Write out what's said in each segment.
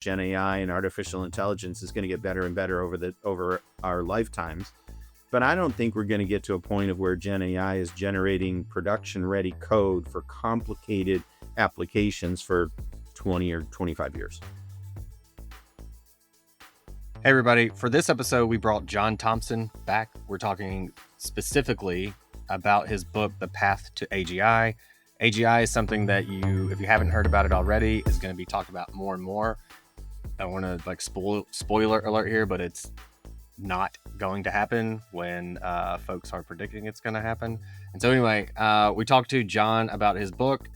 Gen AI and artificial intelligence is going to get better and better over our lifetimes. But I don't think we're going to get to a point of where Gen AI is generating production-ready code for complicated applications for 20 or 25 years. Hey everybody, for this episode, we brought John Thompson back. We're talking specifically about his book, The Path to AGI. AGI is something that if you haven't heard about it already, is going to be talked about more and more. I want to spoiler alert here, but it's not going to happen when folks are predicting it's going to happen. And so anyway, we talked to John about his book.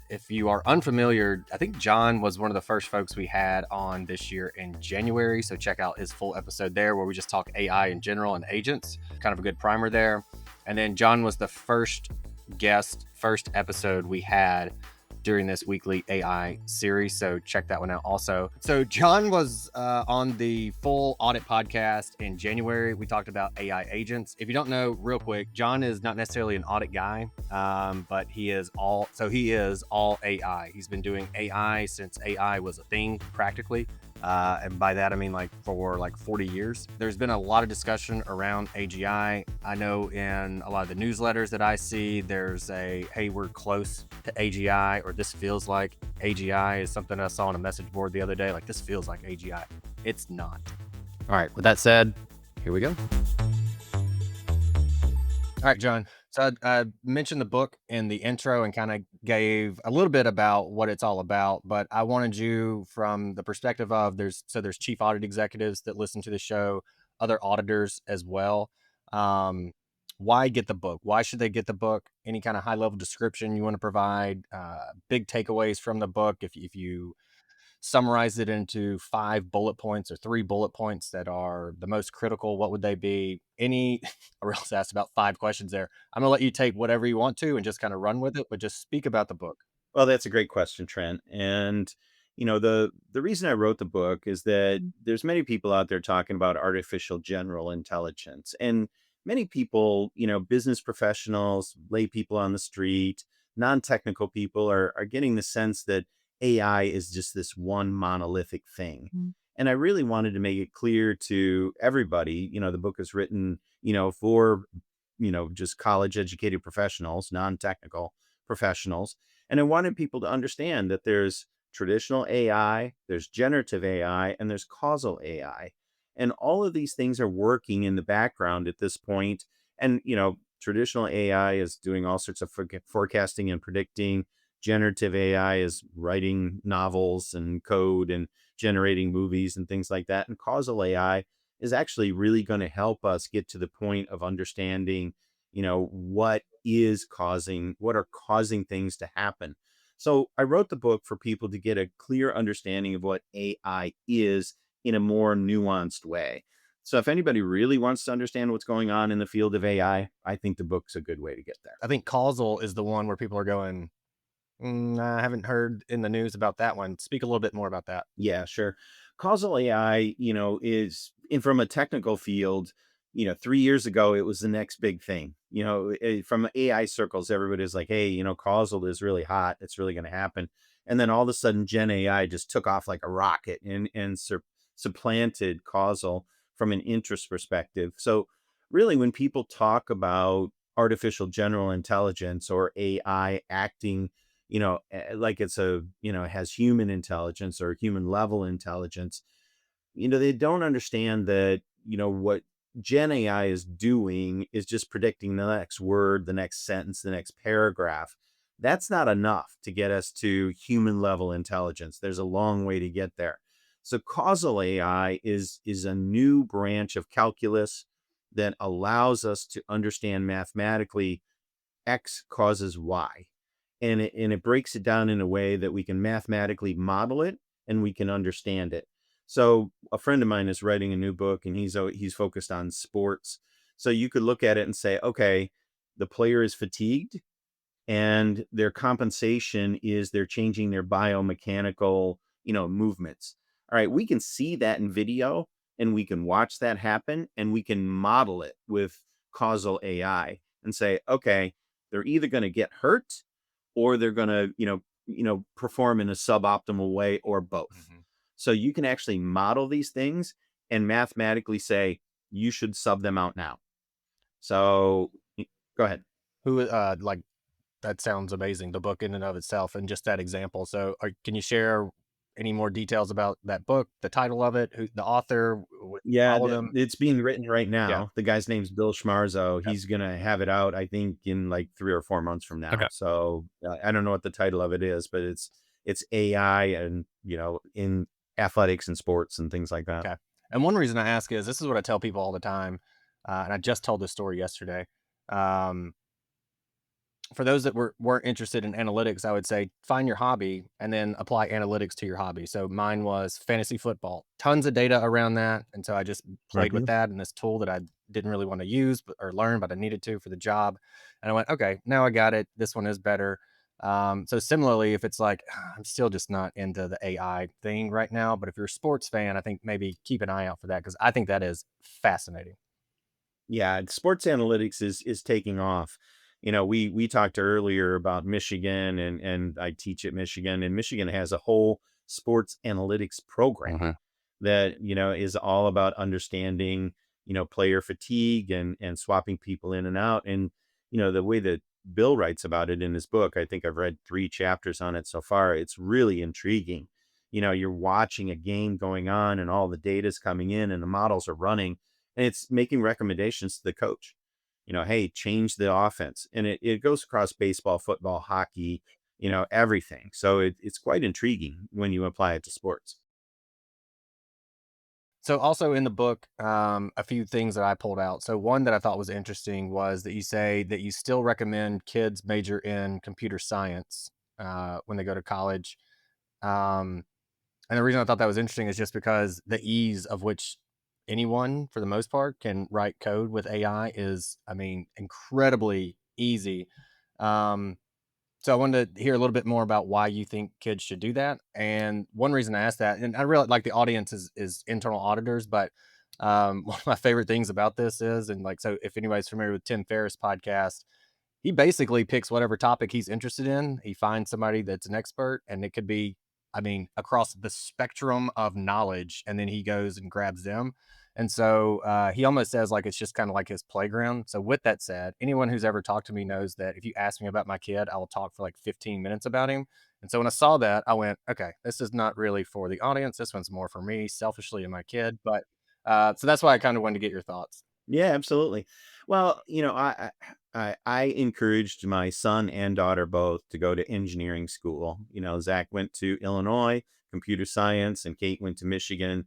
If you are unfamiliar, I think John was one of the first folks we had on this year in January. So check out his full episode there where we just talk AI in general and agents. Kind of a good primer there. And then John was the first episode we had during this weekly AI series. So check that one out also. So John was on the full Audit Podcast in January. We talked about AI agents. If you don't know, real quick, John is not necessarily an audit guy, but he is all AI. He's been doing AI since AI was a thing practically. And by that, I mean for 40 years. There's been a lot of discussion around AGI. I know in a lot of the newsletters that I see, there's hey, we're close to AGI, or this feels like AGI is something I saw on a message board the other day. This feels like AGI. It's not. All right. With that said, here we go. All right, John. So I mentioned the book in the intro and kind of gave a little bit about what it's all about, but I wanted you from the perspective of there's chief audit executives that listen to the show, other auditors as well. Why get the book? Why should they get the book? Any kind of high level description you want to provide? Big takeaways from the book. If you summarize it into 5 bullet points or 3 bullet points that are the most critical, what would they be? I realized I asked about 5 questions there. I'm gonna let you take whatever you want to and just kind of run with it, but just speak about the book. Well, that's a great question, Trent. And the reason I wrote the book is that there's many people out there talking about artificial general intelligence, and many people, business professionals, lay people on the street, non-technical people are getting the sense that AI is just this one monolithic thing. And I really wanted to make it clear to everybody. The book is written, for, just college educated professionals, non-technical professionals. And I wanted people to understand that there's traditional AI, there's generative AI, and there's causal AI. And all of these things are working in the background at this point. And, traditional AI is doing all sorts of forecasting and predicting. Generative AI is writing novels and code and generating movies and things like that. And causal AI is actually really going to help us get to the point of understanding, what are causing things to happen. So I wrote the book for people to get a clear understanding of what AI is in a more nuanced way. So if anybody really wants to understand what's going on in the field of AI, I think the book's a good way to get there. I think causal is the one where people are going, I haven't heard in the news about that one. Speak a little bit more about that. Yeah, sure. Causal AI, from a technical field, 3 years ago, it was the next big thing. From AI circles, everybody's like, hey, causal is really hot. It's really going to happen. And then all of a sudden, Gen AI just took off like a rocket and supplanted causal from an interest perspective. So really, when people talk about artificial general intelligence or AI acting like it's has human intelligence or human level intelligence, they don't understand that, what Gen AI is doing is just predicting the next word, the next sentence, the next paragraph. That's not enough to get us to human level intelligence. There's a long way to get there. So causal AI is a new branch of calculus that allows us to understand mathematically X causes Y. And it breaks it down in a way that we can mathematically model it and we can understand it. So a friend of mine is writing a new book and he's focused on sports. So you could look at it and say, okay, the player is fatigued and their compensation is they're changing their biomechanical, movements. All right, we can see that in video and we can watch that happen and we can model it with causal AI and say, okay, they're either going to get hurt or they're going to, perform in a suboptimal way or both. So you can actually model these things and mathematically say, you should sub them out now. So go ahead. Who like that sounds amazing. The book in and of itself, and just that example. So, can you share any more details about that book, the title of it, who the author, Yeah, follow them? it's being written right Yeah. now. The guy's name's Bill Schmarzo. Okay. He's gonna have it out, I think, in like 3 or 4 months from now. Okay. So, I don't know what the title of it is, but it's AI and, in athletics and sports and things like that. Okay. And one reason I ask is this is what I tell people all the time, and I just told this story yesterday. Um, for those that weren't interested in analytics, I would say find your hobby and then apply analytics to your hobby. So mine was fantasy football, tons of data around that, and so I just played with Mhm. that and this tool that I didn't really want to use or learn, but I needed to for the job. And I went, okay, now I got it. This one is better. So similarly, if it's like I'm still just not into the AI thing right now, but if you're a sports fan, I think maybe keep an eye out for that because I think that is fascinating. Yeah, sports analytics is taking off. We talked earlier about Michigan and I teach at Michigan, and Michigan has a whole sports analytics program Mhm. that, is all about understanding, player fatigue and swapping people in and out. And, the way that Bill writes about it in his book, I think I've read 3 chapters on it so far. It's really intriguing. You're watching a game going on and all the data's coming in and the models are running and it's making recommendations to the coach. Hey, change the offense. And it goes across baseball, football, hockey, everything. So it's quite intriguing when you apply it to sports. So also in the book, a few things that I pulled out. So one that I thought was interesting was that you say that you still recommend kids major in computer science when they go to college. Um, and the reason I thought that was interesting is just because the ease of which anyone, for the most part, can write code with AI is, I mean, incredibly easy. Um, so I wanted to hear a little bit more about why you think kids should do that. And one reason I asked that, and I really like the audience is internal auditors, but one of my favorite things about this is, and like, so if anybody's familiar with Tim Ferriss podcast, he basically picks whatever topic he's interested in. He finds somebody that's an expert, and it could be, I mean, across the spectrum of knowledge, and then he goes and grabs them. And so he almost says like it's just kind of like his playground. So with that said, anyone who's ever talked to me knows that if you ask me about my kid, I will talk for like 15 minutes about him. And so when I saw that, I went, okay, this is not really for the audience. This one's more for me, selfishly, and my kid. But so that's why I kind of wanted to get your thoughts. Yeah, absolutely. Well, I encouraged my son and daughter both to go to engineering school. Zach went to Illinois, computer science, and Kate went to Michigan,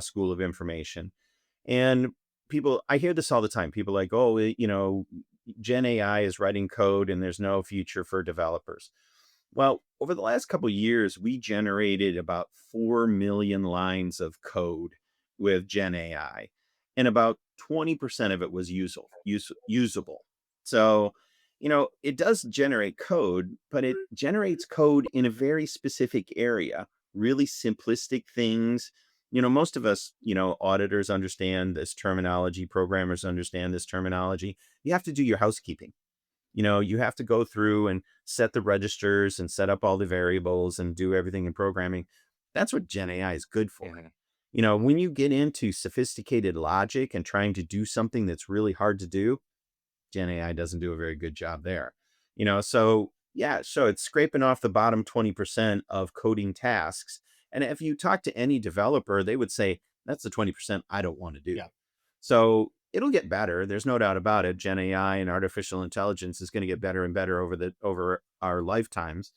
School of Information. And I hear this all the time. People like, oh, Gen AI is writing code and there's no future for developers. Well, over the last couple of years, we generated about 4 million lines of code with Gen AI, and about 20% of it was usable. So, it does generate code, but it generates code in a very specific area, really simplistic things. Most of us, auditors understand this terminology, programmers understand this terminology. You have to do your housekeeping. You have to go through and set the registers and set up all the variables and do everything in programming. That's what Gen AI is good for. Mhm. When you get into sophisticated logic and trying to do something that's really hard to do, Gen AI doesn't do a very good job there. So yeah, so it's scraping off the bottom 20% of coding tasks. And if you talk to any developer, they would say, that's the 20% I don't want to do. Yeah. So it'll get better. There's no doubt about it. Gen AI and artificial intelligence is going to get better and better over our lifetimes.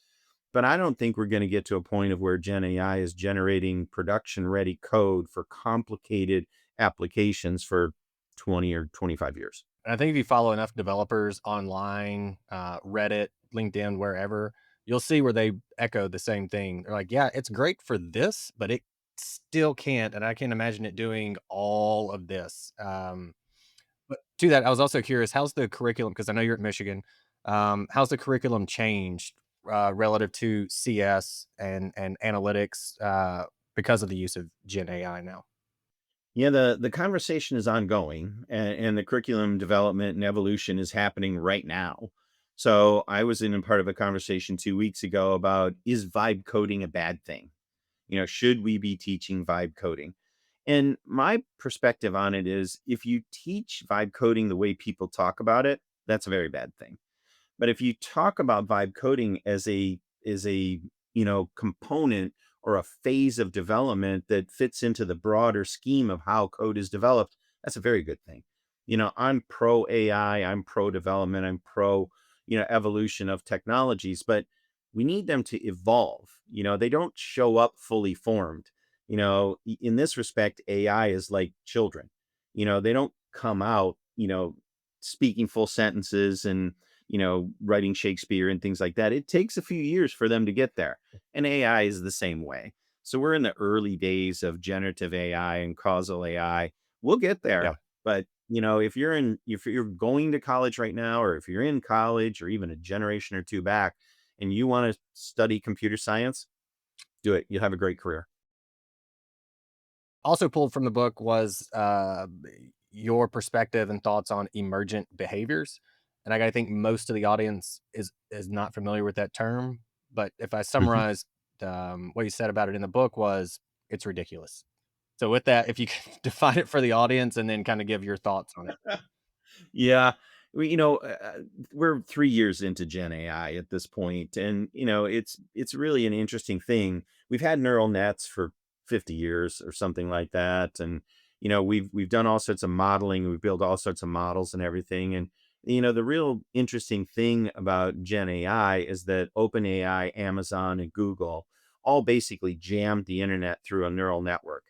But I don't think we're going to get to a point of where Gen AI is generating production ready code for complicated applications for 20 or 25 years. And I think if you follow enough developers online, Reddit, LinkedIn, wherever, you'll see where they echo the same thing. They're like, yeah, it's great for this, but it still can't. And I can't imagine it doing all of this. But to that, I was also curious, how's the curriculum? Because I know you're at Michigan. How's the curriculum changed relative to CS and analytics because of the use of Gen AI now? Yeah, the conversation is ongoing, and the curriculum development and evolution is happening right now. So I was in a part of a conversation 2 weeks ago about, is vibe coding a bad thing? Should we be teaching vibe coding? And my perspective on it is if you teach vibe coding the way people talk about it, that's a very bad thing. But if you talk about vibe coding as a component or a phase of development that fits into the broader scheme of how code is developed, that's a very good thing. I'm pro AI, I'm pro development, I'm pro, evolution of technologies, but we need them to evolve. They don't show up fully formed. In this respect, AI is like children. They don't come out, speaking full sentences and writing Shakespeare and things like that. It takes a few years for them to get there. And AI is the same way. So we're in the early days of generative AI and causal AI. We'll get Yeah. there. But if you're going to college right now, or if you're in college or even a generation or two back and you want to study computer science, do it. You'll have a great career. Also pulled from the book was your perspective and thoughts on emergent behaviors. And I think most of the audience is not familiar with that term. But if I Mhm. summarize what you said about it in the book was it's ridiculous. So with that, if you could define it for the audience and then kind of give your thoughts on it. Yeah. We're 3 years into Gen AI at this point, and it's really an interesting thing. We've had neural nets for 50 years or something like that, and we've done all sorts of modeling. We've built all sorts of models and everything, and the real interesting thing about Gen AI is that OpenAI, Amazon, and Google all basically jammed the internet through a neural network,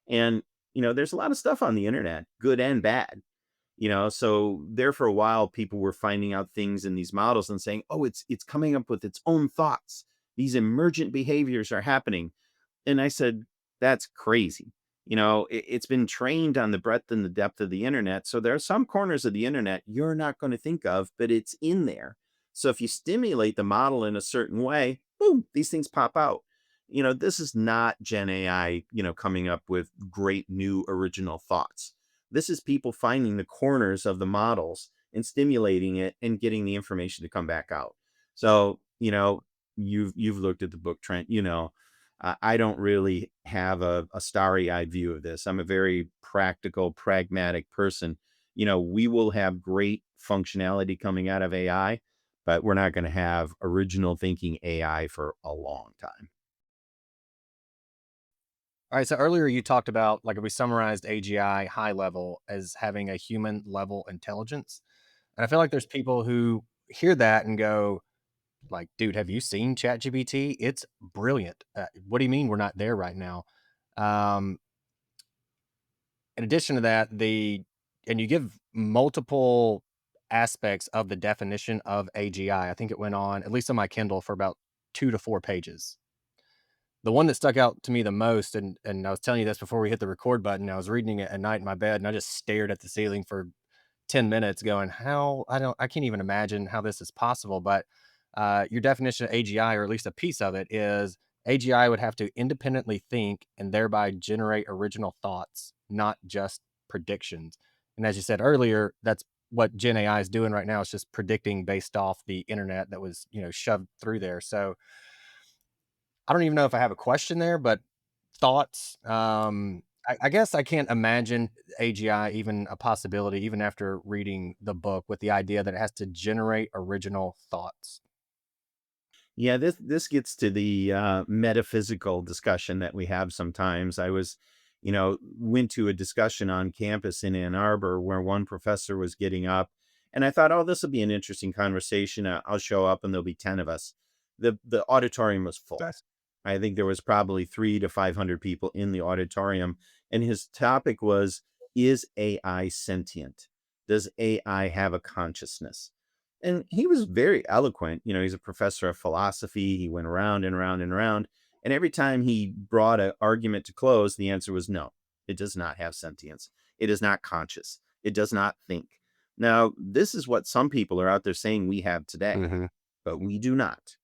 and there's a lot of stuff on the internet, good and bad. So there for a while, people were finding out things in these models and saying, "Oh, it's coming up with its own thoughts. These emergent behaviors are happening." And I said, "That's crazy." It's been trained on the breadth and the depth of the internet. So there are some corners of the internet you're not going to think of, but it's in there. So if you stimulate the model in a certain way, boom, these things pop out. This is not Gen AI, coming up with great new original thoughts. This is people finding the corners of the models and stimulating it and getting the information to come back out. So, you've looked at the book, Trent. I don't really have a starry-eyed view of this. I'm a very practical, pragmatic person. We will have great functionality coming out of AI, but we're not going to have original thinking AI for a long time. All right. So earlier you talked about, like, we summarized AGI high level as having a human level intelligence. And I feel like there's people who hear that and go, like, dude, have you seen ChatGPT? It's brilliant. What do you mean we're not there right now? Um, in addition to that, and you give multiple aspects of the definition of AGI. I think it went on, at least on my Kindle, for about 2 to 4 pages. The one that stuck out to me the most, and I was telling you this before we hit the record button. I was reading it at night in my bed, and I just stared at the ceiling for 10 minutes, going, "How? I can't even imagine how this is possible." But your definition of AGI, or at least a piece of it, is AGI would have to independently think and thereby generate original thoughts, not just predictions. And as you said earlier, that's what Gen AI is doing right now. It's just predicting based off the internet that was, shoved through there. So I don't even know if I have a question there, but thoughts. I guess I can't imagine AGI even a possibility, even after reading the book, with the idea that it has to generate original thoughts. Yeah, this gets to the metaphysical discussion that we have sometimes. Went to a discussion on campus in Ann Arbor where one professor was getting up, and I thought, oh, this will be an interesting conversation. I'll show up, and there'll be 10 of us. The auditorium was full. Nice. I think there was probably 300 to 500 people in the auditorium, and his topic was: Is AI sentient? Does AI have a consciousness? And he was very eloquent. He's a professor of philosophy. He went around and around and around. And every time he brought an argument to close, the answer was no, it does not have sentience. It is not conscious. It does not think. Now, this is what some people are out there saying we have today, Hmm. but we do not.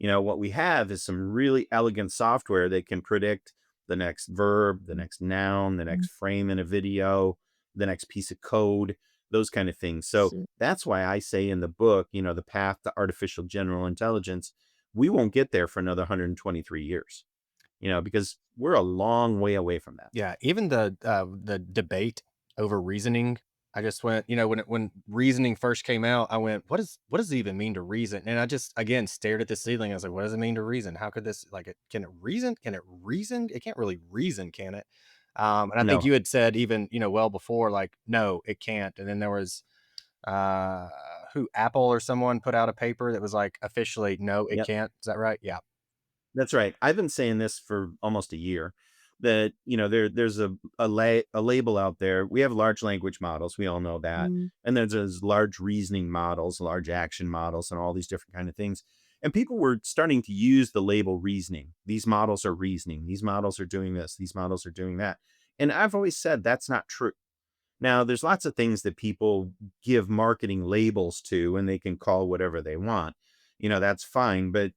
What we have is some really elegant software that can predict the next verb, the next noun, the next frame in a video, the next piece of code, those kind of things. So that's why I say in the book, the path to artificial general intelligence, we won't get there for another 123 years. because we're a long way away from that. Yeah, even the debate over reasoning, I just went, when reasoning first came out, I went, what does it even mean to reason? And I just again stared at the ceiling. I was like, what does it mean to reason? How could this can it reason? Can it reason? It can't really reason, can it? And I think No. you had said even, well before, like, no, it can't. And then there was uh who Apple or someone put out a paper that was like officially, no, it Yep. can't. Is that right? Yeah. That's right. I've been saying this for almost a year that, there's a label out there. We have large language models. We all know that. And there's large reasoning models, large action models, and all these different kind of things. And people were starting to use the label reasoning. These models are reasoning. These models are doing this. These models are doing that. And I've always said that's not true. Now, there's lots of things that people give marketing labels to, and they can call whatever they want. That's fine, but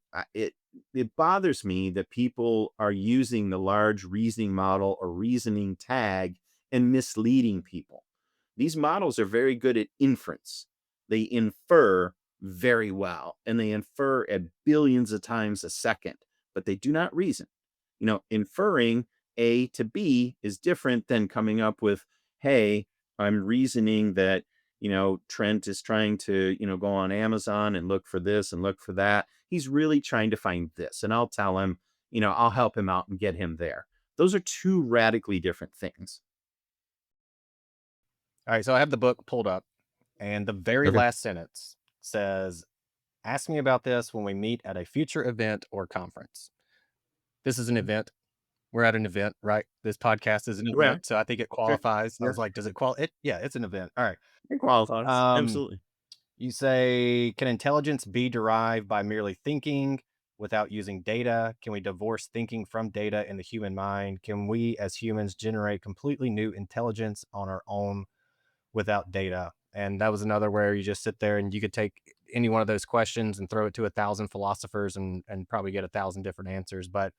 it bothers me that people are using the large reasoning model or reasoning tag and misleading people. These models are very good at inference. They infer very well, and they infer at billions of times a second, but they do not reason. Inferring A to B is different than coming up with, hey, I'm reasoning that, Trent is trying to, go on Amazon and look for this and look for that. He's really trying to find this. And I'll tell him, I'll help him out and get him there. Those are two radically different things. All right. So I have the book pulled up, and the very Okay. last sentence says, ask me about this when we meet at a future event or conference. This is an event. We're at an event, right? This podcast is an Well, event. So I think it sure. qualifies. I Yeah. was like, does it qualify? Yeah, it's an event. All right. It qualifies. Um, Absolutely. you say, can intelligence be derived by merely thinking without using data? Can we divorce thinking from data in the human mind? Can we as humans generate completely new intelligence on our own without data? And that was another where you just sit there and you could take any one of those questions and throw it to 1,000 philosophers and probably get 1,000 different answers. But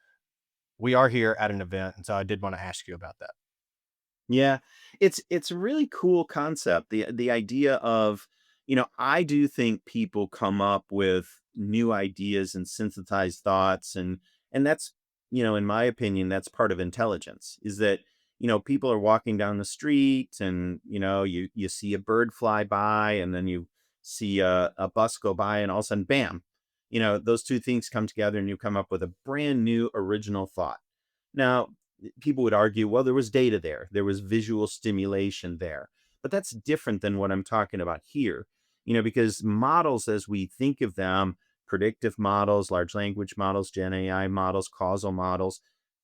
we are here at an event, and so I did want to ask you about that. Yeah, it's a really cool concept. The idea of, I do think people come up with new ideas and synthesized thoughts, and that's, in my opinion, that's part of intelligence. Is that, people are walking down the street and, you see a bird fly by and then you see a bus go by and all of a sudden, bam, those two things come together and you come up with a brand new original thought. Now, people would argue, well, there was data there, there was visual stimulation there. But that's different than what I'm talking about here, because models, as we think of them, predictive models, large language models, Gen AI models, causal models,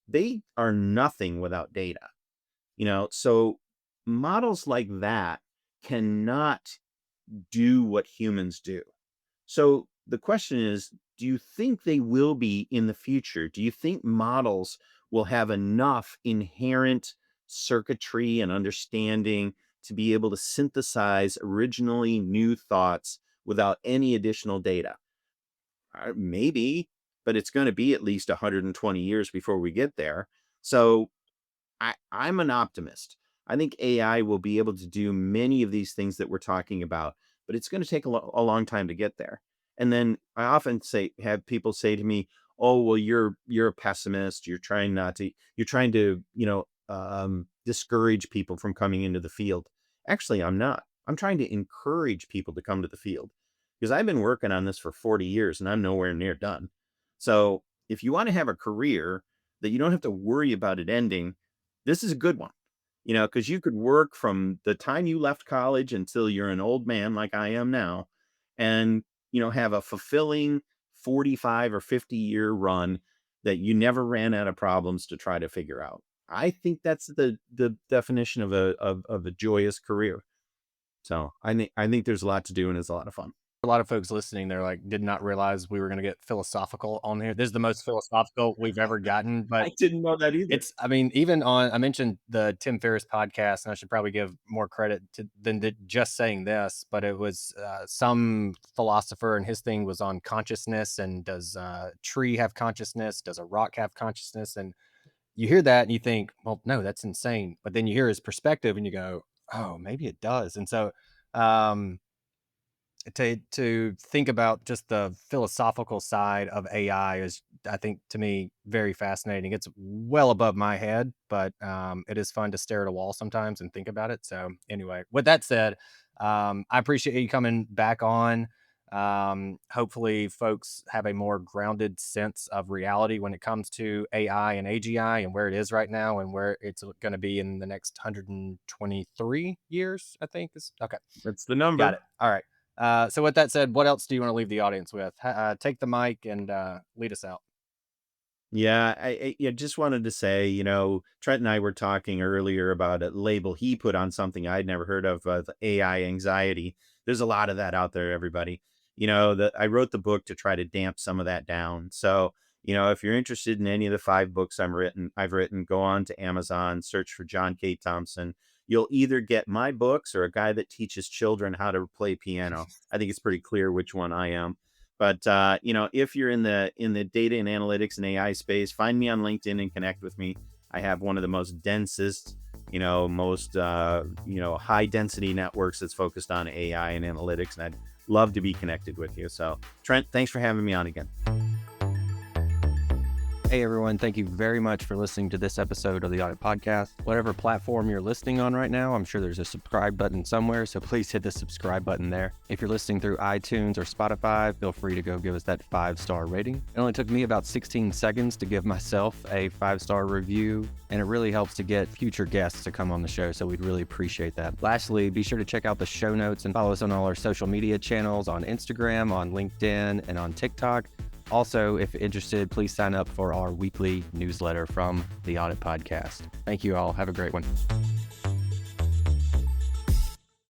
they are nothing without data, so models like that cannot do what humans do. So the question is, do you think they will be in the future? Do you think models will have enough inherent circuitry and understanding to be able to synthesize originally new thoughts without any additional data? Maybe, but it's going to be at least 120 years before we get there. So I'm an optimist. I think AI will be able to do many of these things that we're talking about, but it's going to take a long time to get there. And then I often have people say to me, "Oh, well, you're a pessimist. You're trying to, discourage people from coming into the field." Actually, I'm not. I'm trying to encourage people to come to the field because I've been working on this for 40 years and I'm nowhere near done. So if you want to have a career that you don't have to worry about it ending, this is a good one, because you could work from the time you left college until you're an old man like I am now and, have a fulfilling 45 or 50-year run that you never ran out of problems to try to figure out. I think that's the definition of a joyous career. So I think there's a lot to do and it's a lot of fun. A lot of folks listening, they're like, did not realize we were going to get philosophical on here. This is the most philosophical we've ever gotten, but I didn't know that either. I mean, even on, I mentioned the Tim Ferriss podcast, and I should probably give more credit than just saying this, but it was some philosopher, and his thing was on consciousness. And does a tree have consciousness? Does a rock have consciousness? And you hear that and you think, well, no, that's insane. But then you hear his perspective and you go, oh, maybe it does. And so, um, to think about just the philosophical side of AI is, I think, to me, very fascinating. It's well above my head, but it is fun to stare at a wall sometimes and think about it. So, anyway, with that said, I appreciate you coming back on. Hopefully, folks have a more grounded sense of reality when it comes to AI and AGI and where it is right now and where it's going to be in the next 123 years, I think. Okay. That's the Got number. it. All right. So with that said, what else do you want to leave the audience with? Take the mic and lead us out. Yeah, I just wanted to say, Trent and I were talking earlier about a label he put on something I'd never heard of, the AI anxiety. There's a lot of that out there, everybody. I wrote the book to try to damp some of that down. So, if you're interested in any of the 5 books I've written, go on to Amazon, search for John K. Thompson. You'll either get my books or a guy that teaches children how to play piano. I think it's pretty clear which one I am. But if you're in the data and analytics and AI space, find me on LinkedIn and connect with me. I have one of the most densest, most high density networks that's focused on AI and analytics, and I'd love to be connected with you. So, Trent, thanks for having me on again. Hey everyone, thank you very much for listening to this episode of the Audit Podcast. Whatever platform you're listening on right now, I'm sure there's a subscribe button somewhere, so please hit the subscribe button there. If you're listening through iTunes or Spotify, feel free to go give us that 5-star rating. It only took me about 16 seconds to give myself a 5-star review, and it really helps to get future guests to come on the show, so we'd really appreciate that. Lastly, be sure to check out the show notes and follow us on all our social media channels on Instagram, on LinkedIn, and on TikTok. Also, if interested, please sign up for our weekly newsletter from the Audit Podcast. Thank you all. Have a great one.